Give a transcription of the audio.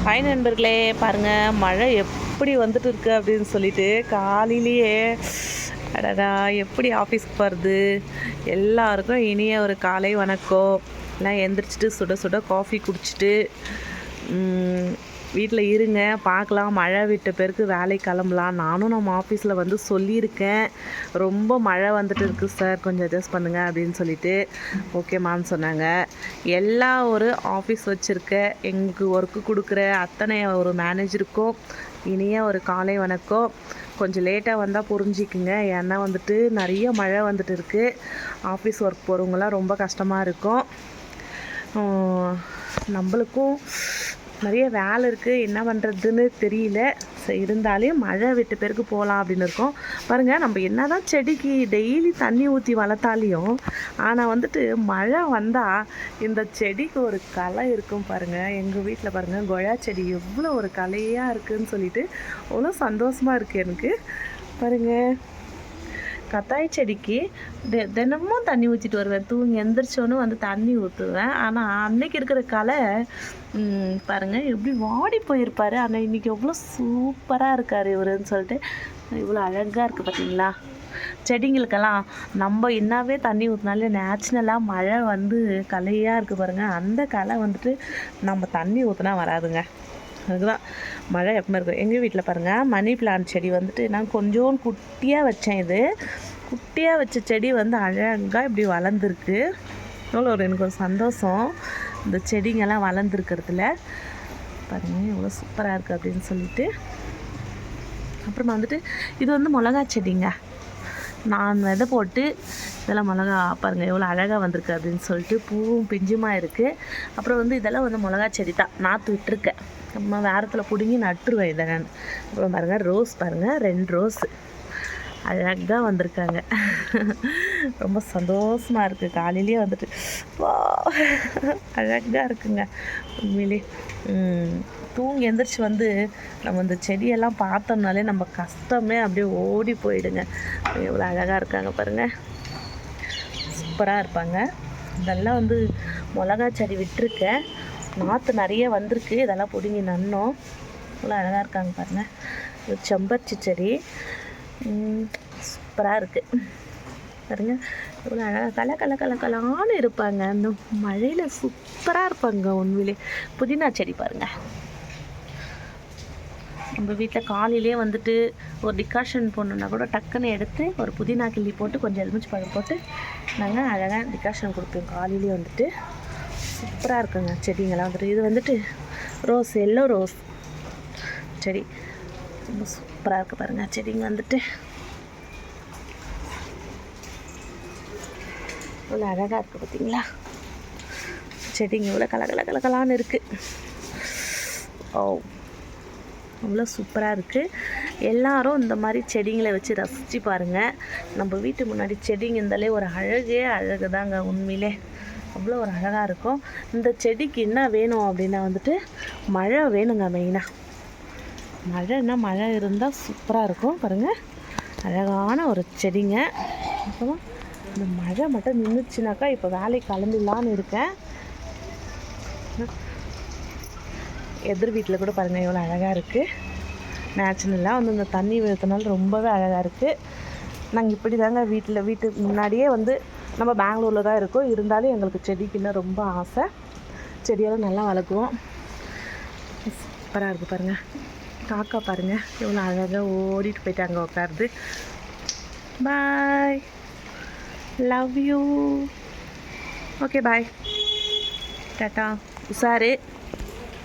Hi நண்பர்களே, பாருங்கள் மழை எப்படி வந்துட்டு இருக்கு அப்படின்னு சொல்லிட்டு காலையிலேயே அடடா எப்படி ஆஃபீஸ்க்கு போகிறது. எல்லாருக்கும் இனிய ஒரு காலை வணக்கம். எல்லாம் எந்திரிச்சிட்டு சுட சுட காஃபி குடிச்சிட்டு வீட்டில் இருங்க, பார்க்கலாம், மழை விட்ட பிறகு வேலைக்கு கிளம்பலாம். நானும் நம்ம ஆஃபீஸில் வந்து சொல்லியிருக்கேன், ரொம்ப மழை வந்துட்டு இருக்குது சார், கொஞ்சம் அட்ஜஸ்ட் பண்ணுங்கள் அப்படின்னு சொல்லிட்டு ஓகேம்மான்னு சொன்னாங்க. எல்லா ஒரு ஆஃபீஸ் வச்சுருக்க எங்களுக்கு ஒர்க்கு கொடுக்குற அத்தனை ஒரு மேனேஜருக்கும் இனிய ஒரு காலை வணக்கம். கொஞ்சம் லேட்டாக வந்தால் புரிஞ்சிக்குங்க, ஏன்னா வந்துட்டு நிறைய மழை வந்துட்டு இருக்குது. ஆஃபீஸ் ஒர்க் போகிறவங்களாம் ரொம்ப கஷ்டமாக இருக்கும். நம்மளுக்கும் நிறைய வேலை இருக்குது, என்ன பண்ணுறதுன்னு தெரியல. இருந்தாலும் மழை விட்ட பிறகு போகலாம் அப்படின்னு இருக்கோம். பாருங்கள், நம்ம என்ன தான் செடிக்கு டெய்லி தண்ணி ஊற்றி வளர்த்தாலையும் ஆனால் வந்துட்டு மழை வந்தால் இந்த செடிக்கு ஒரு கலை இருக்கும் பாருங்கள். எங்கள் வீட்டில் பாருங்கள், கொயா செடி எவ்வளோ ஒரு கலையாக இருக்குதுன்னு சொல்லிட்டு அவ்வளோ சந்தோஷமாக இருக்குது எனக்கு. பாருங்கள், கத்தாழை செடிக்கு தினமும் தண்ணி ஊற்றிட்டு வருவேன். தூங்கி எந்திரிச்சோன்னு வந்து தண்ணி ஊற்றுவேன். ஆனால் அன்னைக்கு இருக்கிற களை பாருங்கள் எப்படி வாடி போயிருப்பார். ஆனால் இன்றைக்கி எவ்வளோ சூப்பராக இருக்கார் இவருன்னு சொல்லிட்டு இவ்வளோ அழகாக இருக்குது பார்த்தீங்களா. செடிங்களுக்கெல்லாம் நம்ம என்னாவே தண்ணி ஊற்றினாலே நேச்சுரலாக மழை வந்து கலையாக இருக்குது பாருங்கள். அந்த களை வந்துட்டு நம்ம தண்ணி ஊற்றினா வராதுங்க. அதுதான் மழை எப்பவுமே இருக்கும். எங்கள் வீட்டில் பாருங்கள், மணி பிளான்ட் செடி வந்துட்டு நான் கொஞ்சோண்டு குட்டியாக வச்சேன். இது குட்டியாக வச்ச செடி வந்து அழகாக இப்படி வளர்ந்துருக்கு. எவ்வளோ எனக்கு ஒரு சந்தோஷம் இந்த செடிங்கெல்லாம் வளர்ந்துருக்கிறதுல. பாருங்கள் எவ்வளோ சூப்பராக இருக்குது அப்படின்னு சொல்லிட்டு. அப்புறமா வந்துட்டு இது வந்து மிளகா செடிங்க. நான் விதை போட்டு இதெல்லாம் மிளகா பாருங்கள் எவ்வளோ அழகாக வந்திருக்கு அப்படின்னு சொல்லிட்டு பூவும் பிஞ்சுமாக இருக்குது. அப்புறம் வந்து இதெல்லாம் வந்து மிளகா செடி தான், நாற்று விட்டுருக்கேன். நம்ம வேரத்தில் பிடுங்கி நட்டுருவேன் இதை நான். அப்புறம் பாருங்கள் ரோஸ், பாருங்கள் 2 ரோஸ் அழகாக வந்திருக்காங்க. ரொம்ப சந்தோஷமாக இருக்குது. காலையிலேயே வந்துட்டு வா அழகாக இருக்குங்க உண்மையிலே. தூங்கி எந்திரிச்சு வந்து நம்ம இந்த செடியெல்லாம் பார்த்தோம்னாலே நம்ம கஷ்டமே அப்படியே ஓடி போயிடுங்க. எவ்வளோ அழகாக இருக்காங்க பாருங்கள், சூப்பராக இருப்பாங்க. இதெல்லாம் வந்து மிளகா செடி விட்டுருக்கேன், நாற்று நிறைய வந்திருக்கு. இதெல்லாம் பிடுங்கி நன்னோம். இவ்வளோ அழகாக இருக்காங்க பாருங்கள். இது செம்பருத்தி செடி சூப்பராக இருக்குது பாருங்கள். இவ்வளோ அழகாக கலான்னு இருப்பாங்க. அந்த மழையில் சூப்பராக இருப்பாங்க உண்மையிலே. புதினா செடி பாருங்கள். நம்ம வீட்டில் காலையிலே வந்துட்டு ஒரு டிகாஷன் போடணுன்னா கூட டக்குன்னு எடுத்து ஒரு புதினா கிள்ளி போட்டு கொஞ்சம் எலுமிச்சை பழம் போட்டு நாங்கள் அழகாக டிகாஷன் கொடுப்போம் காலையிலே வந்துட்டு. சூப்பராக இருக்குங்க செடிங்கெல்லாம் வந்துட்டு. இது வந்துட்டு ரோஸ், எல்லோ ரோஸ் செடி ரொம்ப சூப்பராக இருக்குது பாருங்கள். செடிங்க வந்துட்டு இவ்வளோ அழகாக இருக்குது பார்த்தீங்களா. செடிங்க இவ்வளோ கலகலான்னு இருக்குது. ஓ அவ்வளோ சூப்பராக இருக்குது. எல்லோரும் இந்த மாதிரி செடிங்களை வச்சு ரசித்து பாருங்கள். நம்ம வீட்டு முன்னாடி செடிங்க இருந்தாலே ஒரு அழகு தாங்க உண்மையிலே. அவ்வளோ ஒரு அழகாக இருக்கும். இந்த செடிக்கு என்ன வேணும் அப்படின்னா வந்துட்டு மழை வேணுங்க மெயினாக. மழை இருந்தால் சூப்பராக இருக்கும் பாருங்கள். அழகான ஒரு செடிங்க. அப்புறமா இந்த மழை மட்டும் நின்றுச்சுனாக்கா இப்போ வேலைக்கு கிளம்பிடலான்னு இருக்கேன். எதிர் வீட்டில் கூட பாருங்கள் எவ்வளோ அழகாக இருக்குது. நேச்சுரலாக வந்து இந்த தண்ணி விழுத்தினால ரொம்பவே அழகாக இருக்குது. நாங்கள் இப்படி தாங்க வீட்டுக்கு முன்னாடியே வந்து நம்ம பெங்களூரில் தான் இருக்கோம். இருந்தாலும் எங்களுக்கு செடிக்குன்னா ரொம்ப ஆசை. செடியெல்லாம் நல்லா வளர்க்குவோம். சூப்பராக இருக்குது பாருங்கள். காக்கா பாருங்கள் எவ்வளோ அழகாக ஓடிட்டு போயிட்டாங்க உட்காருது. Bye, love you. Okay bye, tata. உஷாரு.